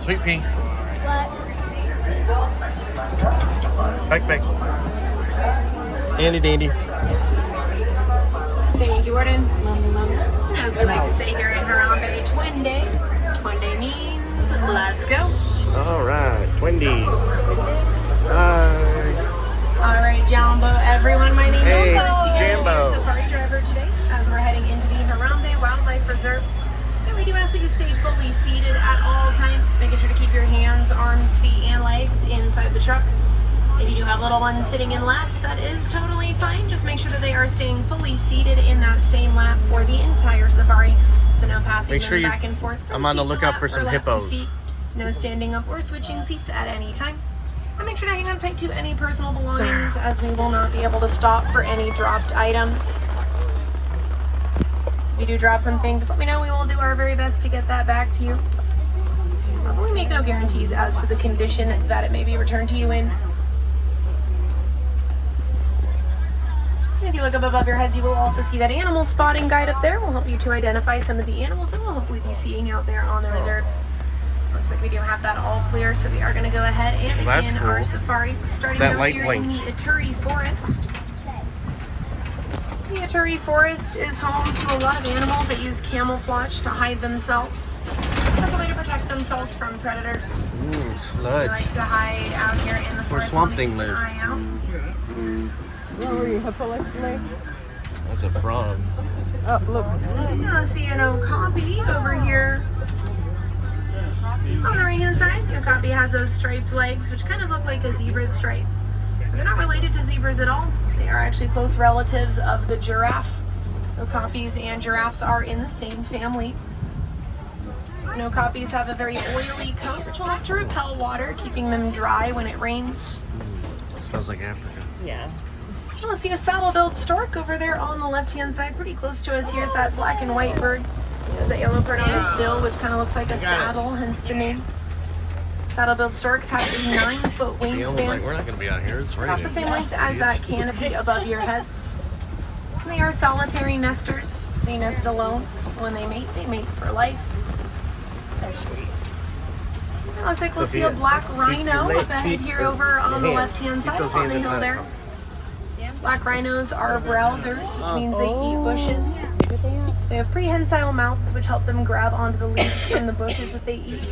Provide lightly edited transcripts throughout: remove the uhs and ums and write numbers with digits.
Sweet pea. What? Back. Andy Dandy. Thank you, Warden. As we like to say here in Harambe, Twin Day. Twin Day means let's go. All right, Twindy. Hi. All right, Jambo, everyone. My name Hey, is Christy. Jambo. I'm your safari driver today as we're heading into the Harambe Wildlife Reserve. And we do ask that you stay fully seated at all times, making sure to keep your hands, arms, feet, and legs inside the truck. If you do have little ones sitting in laps, that is totally fine. Just make sure that they are staying fully seated in that same lap for the entire safari. So no passing Make sure them back and forth. I'm on the seat to lookout lap for or some lap to hippos. seat. No standing up or switching seats at any time. And make sure to hang on tight to any personal belongings as we will not be able to stop for any dropped items. So if you do drop something, just let me know. We will do our very best to get that back to you. But we make no guarantees as to the condition that it may be returned to you in. If you look up above your heads, you will also see that animal spotting guide up there. Will help you to identify some of the animals that we'll hopefully be seeing out there on the reserve. Looks like we do have that all clear, so we are going to go ahead and That's begin cool. our safari. We're starting That out light here blinked. in the Ituri Forest. The Ituri Forest is home to a lot of animals that use camouflage to hide themselves. That's a way to protect themselves from predators. They Sludge. like to hide out here in the forest. Where Swamp when they Thing keep an lives. eye out. Where were you? Hippolyte? That's a frog. Oh, look. You'll see an okapi over here. On the right hand side, the okapi has those striped legs, which kind of look like a zebra's stripes. They're not related to zebras at all. They are actually close relatives of the giraffe. Okapis and giraffes are in the same family. And okapis have a very oily coat, which will help to repel water, keeping them dry when it rains. Smells like Africa. Yeah. You'll see a saddle-billed stork over there on the left-hand side, pretty close to us. Here's that black and white bird. It has that yellow part on its bill, which kind of looks like a saddle, hence the name. Saddle-billed storks have a 9-foot He almost like, wingspan, we're not going to be out here. It's about raining. the same length as that canopy above your heads. And they are solitary nesters. So they nest alone. When they mate for life. They're sweet. It looks like we'll see a Sophia, black keep rhino your leg- up ahead keep here your over on the hands. left-hand Keep side those on hands the in hill the there. Black rhinos are browsers, which means they eat bushes. They have prehensile mouths, which help them grab onto the leaves from the bushes that they eat.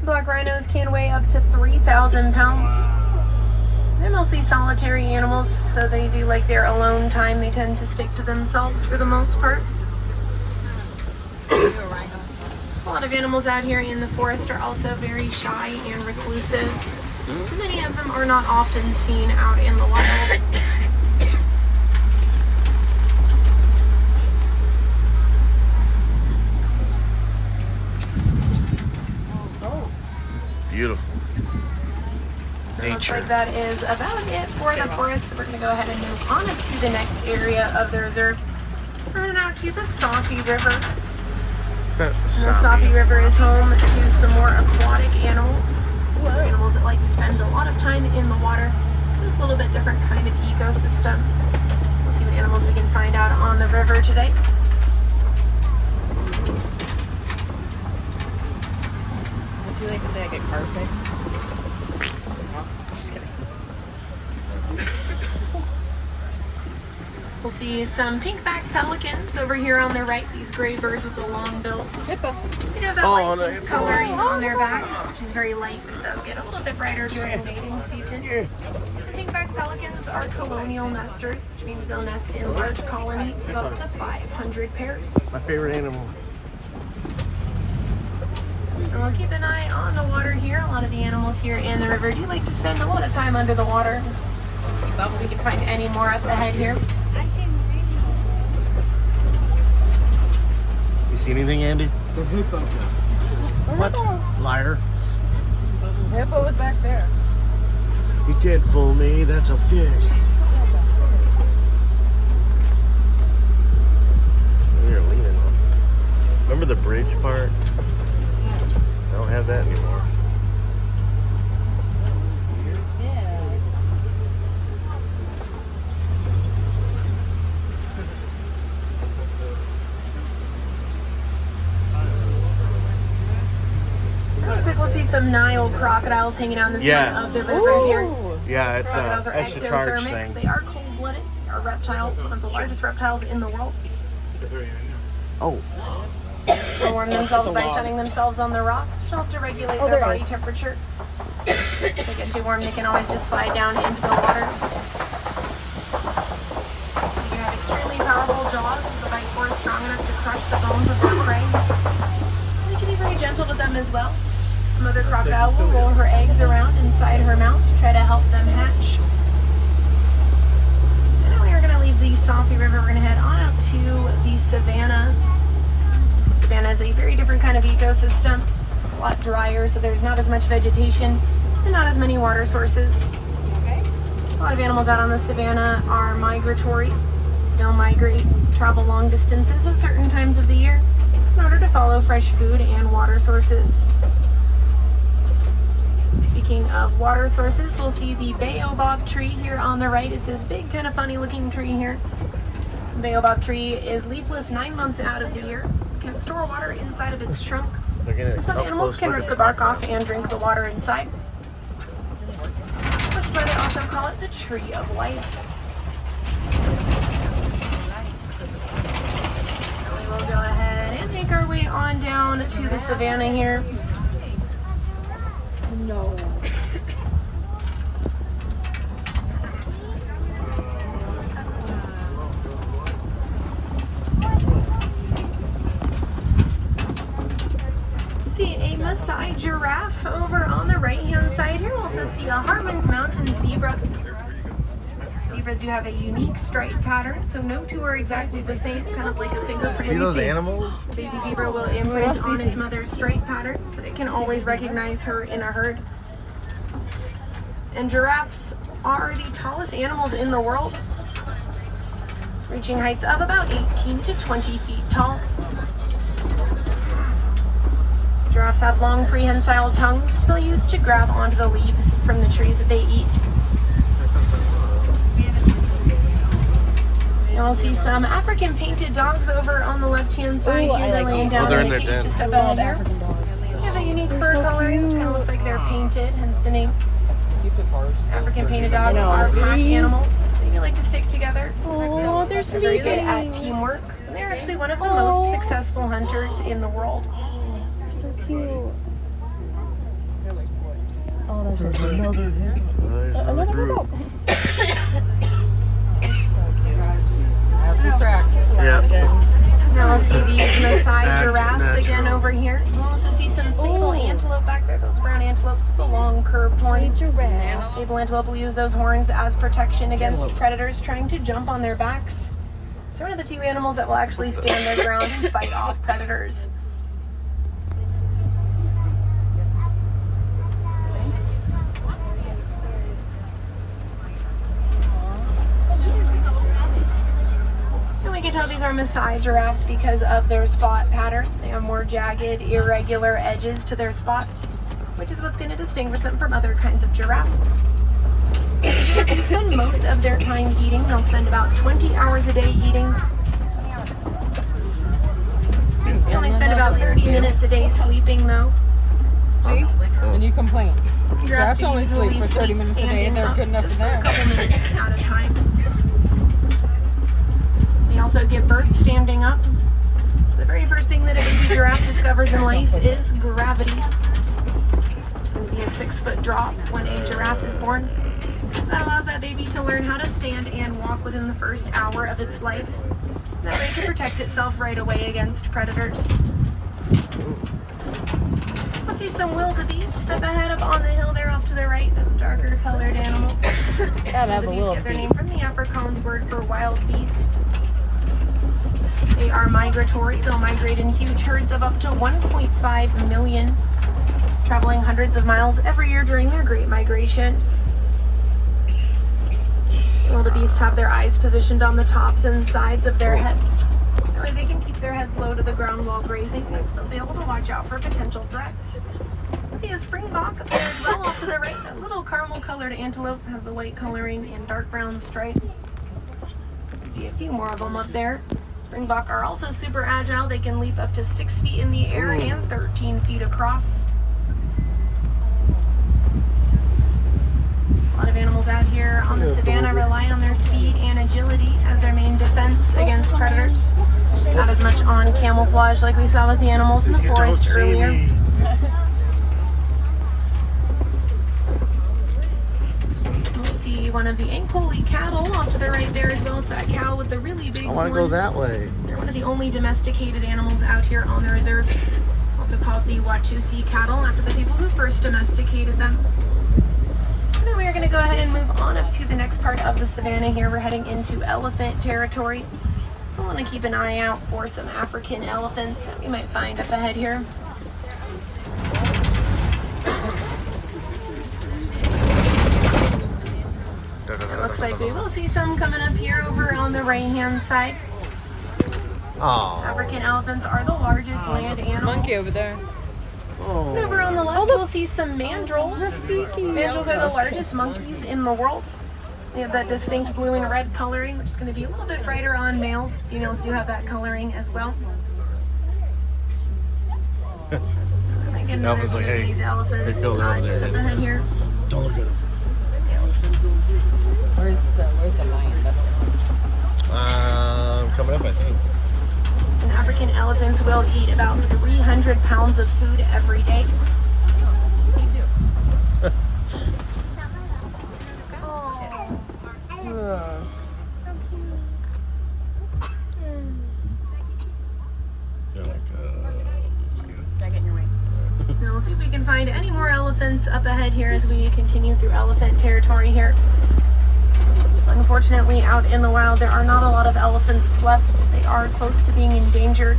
Black rhinos can weigh up to 3,000 pounds. They're mostly solitary animals, so they do like their alone time. They tend to stick to themselves for the most part. A lot of animals out here in the forest are also very shy and reclusive. So many of them are not often seen out in the wild. Beautiful. Looks Nature. like that is about it for the forest. So we're going to go ahead and move on up to the next area of the reserve. We're heading out to the Sapi River. And the Sapi River is home to some more aquatic animals. Some animals that like to spend a lot of time in the water. So it's a little bit different kind of ecosystem. We'll see what animals we can find out on the river today. Would you like to say I get car sick? No, just kidding. We'll see some pink-backed pelicans over here on the right. These gray birds with the long bills. Hippo. They have that Oh, light the pink hippo. coloring on their backs, which is very light. It does get a little bit brighter during mating season. Pink-backed pelicans are colonial nesters, which means they'll nest in large colonies of up to 500 pairs. My favorite animal. And we'll keep an eye on the water here. A lot of the animals here in the river do like to spend a lot of time under the water. But we can find any more up ahead here. You see anything, Andy? The hippo. What? Liar. The hippo was back there. You can't fool me. That's a fish. You're leaning on. Remember the bridge part? I don't have that anymore. Looks like we'll see some Nile crocodiles hanging out in this part of the river here. Yeah, it's Crocodiles a are extra charge ectothermics. thing. They are cold-blooded. They are reptiles, one of the largest reptiles in the world. Oh, They warm themselves by sunning themselves on the rocks, which help to regulate their body temperature. If they get too warm, they can always just slide down into the water. They have extremely powerful jaws, so the bite force is strong enough to crush the bones of their prey. They can be very gentle with them as well. The mother crocodile will roll her eggs around inside her mouth to try to help them hatch. And then we are going to leave the Safi River. We're going to head on out to the savannah. Savannah is a very different kind of ecosystem. It's a lot drier, so there's not as much vegetation and not as many water sources. A lot of animals out on the savannah are migratory. They'll migrate, travel long distances at certain times of the year in order to follow fresh food and water sources. Speaking of water sources, we'll see the baobab tree here on the right. It's this big, kind of funny looking tree here. The baobab tree is leafless 9 months out of the year. It can store water inside of its trunk. Some animals can rip the bark off and drink the water inside. That's why they also call it the tree of life. Now we will go ahead and make our way on down to the savannah here. No. See a Maasai giraffe over on the right-hand side here. We'll also see a Hartman's Mountain zebra. Zebras do have a unique stripe pattern, so no two are exactly the same, kind of like a fingerprint. see those animals? The baby zebra will imprint on its mother's stripe pattern so that it can always recognize her in a herd. And giraffes are the tallest animals in the world, reaching heights of about 18 to 20 feet tall. Giraffes have long prehensile tongues, which they'll use to grab onto the leaves from the trees that they eat. And we'll see some African painted dogs over on the left-hand side here. They're laying down they're in their their feet den. just up ahead here. They have a unique fur coloring, which kind of looks like they're painted, hence the name. African painted dogs are pack animals, so they like to stick together. Oh, they're They're very good sleeping. at teamwork. And they're actually one of the most successful hunters in the world. They're so cute. Oh, there's another There's another group. Yeah. Now we'll see these Maasai giraffes Natural. again over here. We'll also see some sable antelope back there, those brown antelopes with the long curved horns. Sable antelope will use those horns as protection against predators trying to jump on their backs. It's one of the few animals that will actually stand their ground and fight off predators. And we can tell these are Maasai giraffes because of their spot pattern. They have more jagged, irregular edges to their spots, which is what's going to distinguish them from other kinds of giraffe. Giraffes spend most of their time eating. They'll spend about 20 hours a day eating. They only spend about 30 minutes a day sleeping, though. See? And you complain. Giraffes Giraffes only sleep usually for 30 minutes a day and they're good enough for just a them. couple minutes at a time. They also give birth standing up. So the very first thing that a baby giraffe discovers in life is gravity. It's going to be a 6-foot drop when a giraffe is born. That allows that baby to learn how to stand and walk within the first hour of its life. That way it can protect itself right away against predators. We'll see some wildebeest up ahead up on the hill there off to the right. That's darker colored animals. Wildebeest get their name from the Afrikaans word for wild beast. They are migratory. They'll migrate in huge herds of up to 1.5 million, traveling hundreds of miles every year during their Great Migration. Wildebeest have their eyes positioned on the tops and sides of their heads. That way they can keep their heads low to the ground while grazing and still be able to watch out for potential threats. You see a springbok up there as well off to the right. That little caramel colored antelope has the white coloring and dark brown stripe. You can see a few more of them up there. Springbok are also super agile. They can leap up to 6 feet in the air and 13 feet across. speed and agility as their main defense against predators. Not as much on camouflage like we saw with the animals in the forest earlier. We'll see one of the Ankoli cattle off to the right there, as well as that cow with the really big I want to go that way. They're one of the only domesticated animals out here on the reserve. Also called the Watusi cattle, after the people who first domesticated them. And then we are going to go ahead and move on up to the next part of the savanna here. We're heading into elephant territory. So I want to keep an eye out for some African elephants that we might find up ahead here. It looks like we will see some coming up here over on the right-hand side. Oh. African elephants are the largest land animals. Monkey over there. Oh. And over on the left, we'll see some mandrills. Mandrills are the largest monkeys in the world. They have that distinct blue and red coloring, which is going to be a little bit brighter on males. Females do have that coloring as well. I might get another Alpha's like, view of hey, these elephants. hey, Phil, they're over Just there. up ahead here. Don't look at him. Where's the lion? Coming up, I think. And African elephants will eat about 300 pounds of food every day. They're like, Did I get in your way? Now we'll see if we can find any more elephants up ahead here as we continue through elephant territory here. Unfortunately, out in the wild, there are not a lot of elephants left. They are close to being endangered.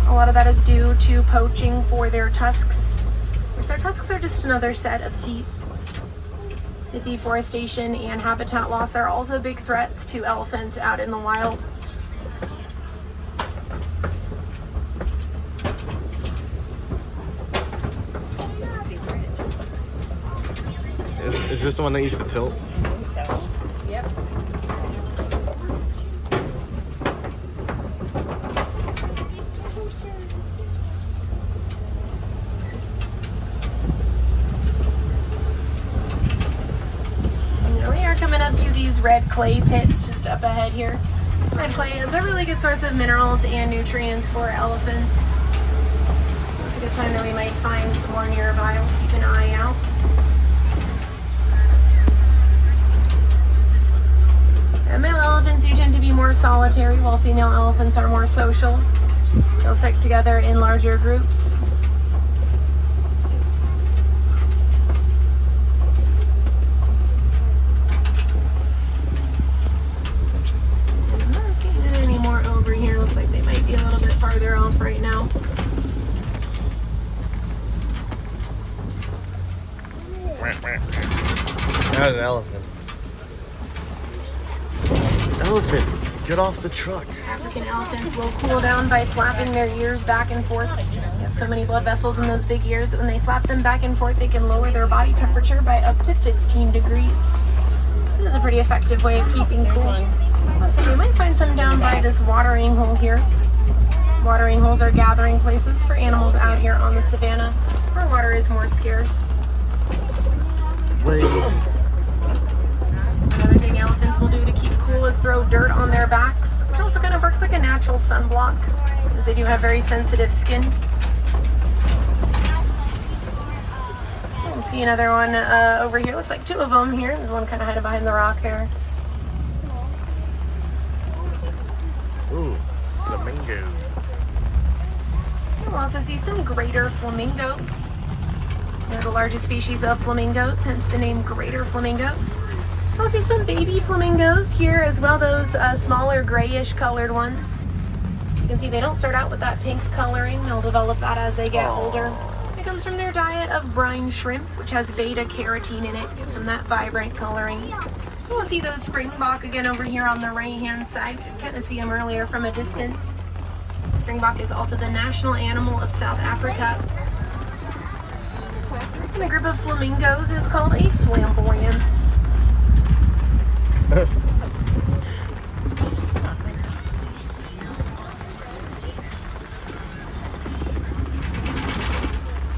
A lot of that is due to poaching for their tusks, which their tusks are just another set of teeth. The deforestation and habitat loss are also big threats to elephants out in the wild. is this the one that used to tilt? I think so. Yep. Now we are coming up to these red clay pits just up ahead here. Red clay is a really good source of minerals and nutrients for elephants. So it's a good sign that we might find some more nearby. We'll keep an eye out. And male elephants do tend to be more solitary, while female elephants are more social. They'll stick together in larger groups. I'm not seeing any more over here. Looks like they might be a little bit farther off right now. That's an elephant. Elephant, get off the truck. African elephants will cool down by flapping their ears back and forth. They have so many blood vessels in those big ears that when they flap them back and forth, they can lower their body temperature by up to 15 degrees. So it's a pretty effective way of keeping cool. So we might find some down by this watering hole here. Watering holes are gathering places for animals out here on the savanna where water is more scarce. Wait. Another thing elephants will do to keep cool is throw dirt on their backs, which also kind of works like a natural sunblock, as they do have very sensitive skin. We'll see another one over here. Looks like two of them here. There's one kind of hiding behind the rock there. Ooh, flamingo. We'll also see some greater flamingos. They're the largest species of flamingos, hence the name greater flamingos. We'll see some baby flamingos here as well, those smaller grayish colored ones. So you can see they don't start out with that pink coloring. They'll develop that as they get older. It comes from their diet of brine shrimp, which has beta carotene in it, gives them that vibrant coloring. We'll see those springbok again over here on the right-hand side. You can kind of see them earlier from a distance. Springbok is also the national animal of South Africa. And the group of flamingos is called a flamboyance.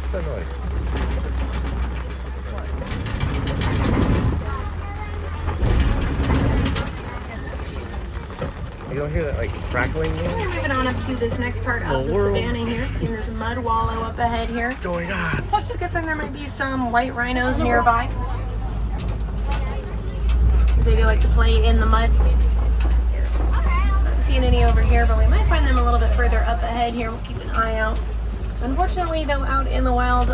What's that noise? don't hear that like crackling We're noise? moving on up to this next part of the world. savanna here. Seeing this mud wallow up ahead here. What's going on? Just guessing there might be some white rhinos nearby. They do like to play in the mud. Not seeing any over here, but we might find them a little bit further up ahead here. We'll keep an eye out. Unfortunately, though, out in the wild,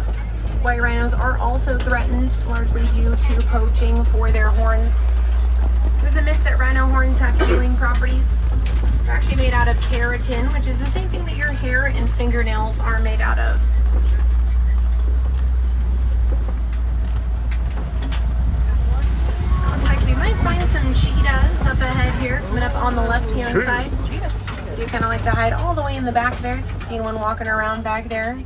white rhinos are also threatened, largely due to poaching for their horns. There's a myth that rhino horns have healing properties. They're actually made out of keratin, which is the same thing that your hair and fingernails are made out of. Looks like we might find some cheetahs up ahead here, coming up on the left-hand Sure. side. They do kind of like to hide all the way in the back there. Seen one walking around back there.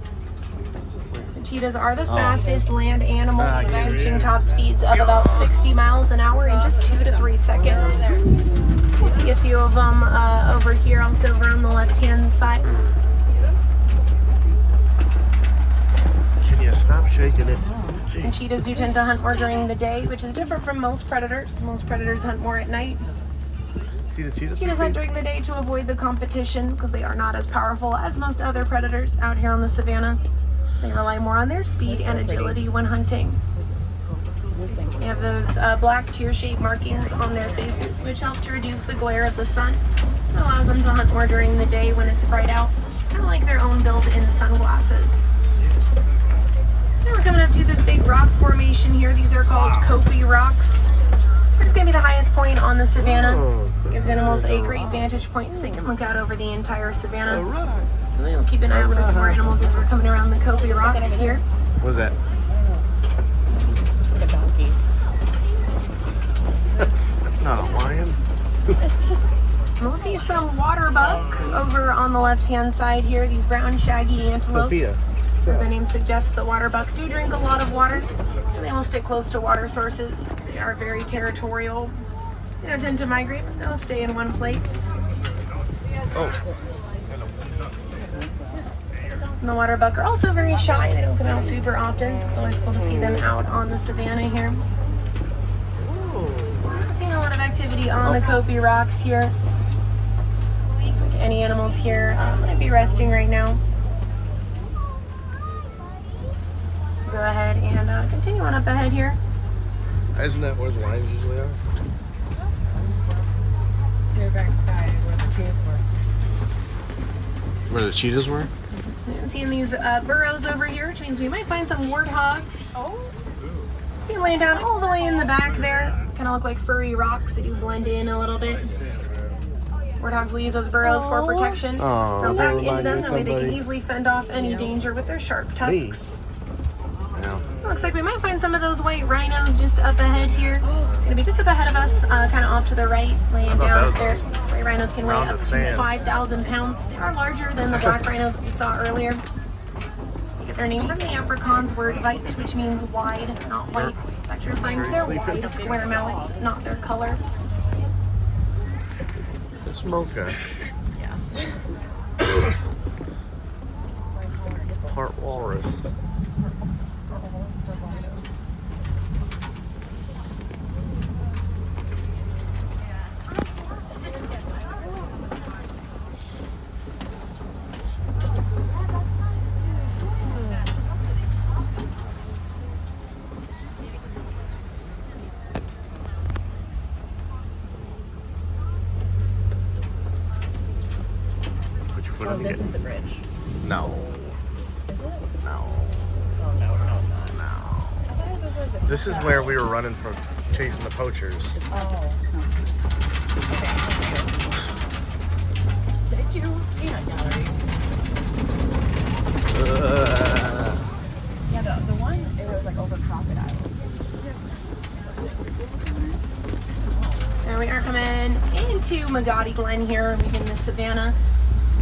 The cheetahs are the fastest land animal, reaching top speeds of about 60 miles an hour in just 2 to 3 seconds. You see a few of them over here, also over on the left-hand side. Can you stop shaking it? And cheetahs do tend to hunt more during the day, which is different from most predators. Most predators hunt more at night. See the cheetahs? Cheetahs hunt during the day to avoid the competition because they are not as powerful as most other predators out here on the savanna. They rely more on their speed and agility when hunting. They have those black tear-shaped markings on their faces, which help to reduce the glare of the sun. It allows them to hunt more during the day when it's bright out, kind of like their own built-in sunglasses. Now we're coming up to this big rock formation here. These are called Kopi rocks. It's going to be the highest point on the savanna. Gives animals a great vantage point so they can look out over the entire savanna. So we'll keep an eye out for some more animals as we're coming around the Kopi rocks here. What's that? It's like a donkey. That's not a lion. We'll see some water buck over on the left-hand side here. These brown shaggy antelopes. Sophia. As their name suggests, the water buck do drink a lot of water, and they will stick close to water sources. They are very territorial. They don't tend to migrate, but they'll stay in one place. Oh, And the water buck are also very shy. They don't come out super often, so it's always cool to see them out on the savanna here. Seeing a lot of activity on the Kopi rocks here. Looks like any animals here might be resting right now. So go ahead and continue on up ahead here. isn't that where the lions usually are? You're back by where the kids were. Where the cheetahs were? I'm seeing these burrows over here, which means we might find some warthogs. Oh. See them laying down all the way in the back there. Kind of look like furry rocks. They do blend in a little bit. Warthogs will use those burrows for protection. Oh, They'll they back remind into them, me of that way they can somebody. easily fend off any danger with their sharp tusks. Yeah. Looks like we might find some of those white rhinos just up ahead here. Gonna be just up ahead of us, kind of off to the right, laying thought down that there. was White rhinos can weigh around up the to sand. 5,000 pounds. They are larger than the black rhinos that we saw earlier. They get their name from the Afrikaans word "weit," which means wide, not white. It's actually referring to their wide, square mouths, not their color. The smoker. Yeah. Part walrus. Put your foot Oh, on this it. is the bridge. No. Is it? No. Oh, no, it's not. No. I thought it was over the This is where we were running from chasing the poachers. Oh. Okay. Thank you. Peanut gallery. Yeah, the one, it was like over crocodiles. There we are coming into Magadi Glen here, leaving the savanna.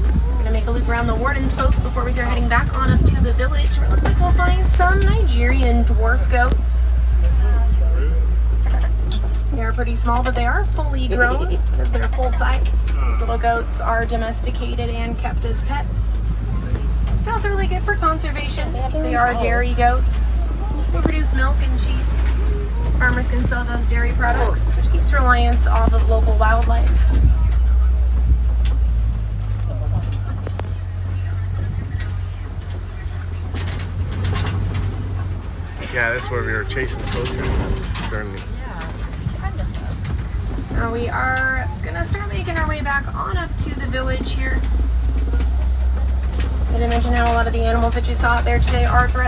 We're gonna make a loop around the Warden's Post before we start heading back on up to the village. It looks like we'll find some Nigerian dwarf goats. They are pretty small, but they are fully grown because they're full size. These little goats are domesticated and kept as pets. They're also really good for conservation. They are dairy goats. They produce milk and cheese. Farmers can sell those dairy products, which keeps reliance off of local wildlife. Yeah, that's where we were chasing poachers during the... Yeah. Kind of so. Now we are gonna start making our way back on up to the village here. I did mention how a lot of the animals that you saw out there today are threatened.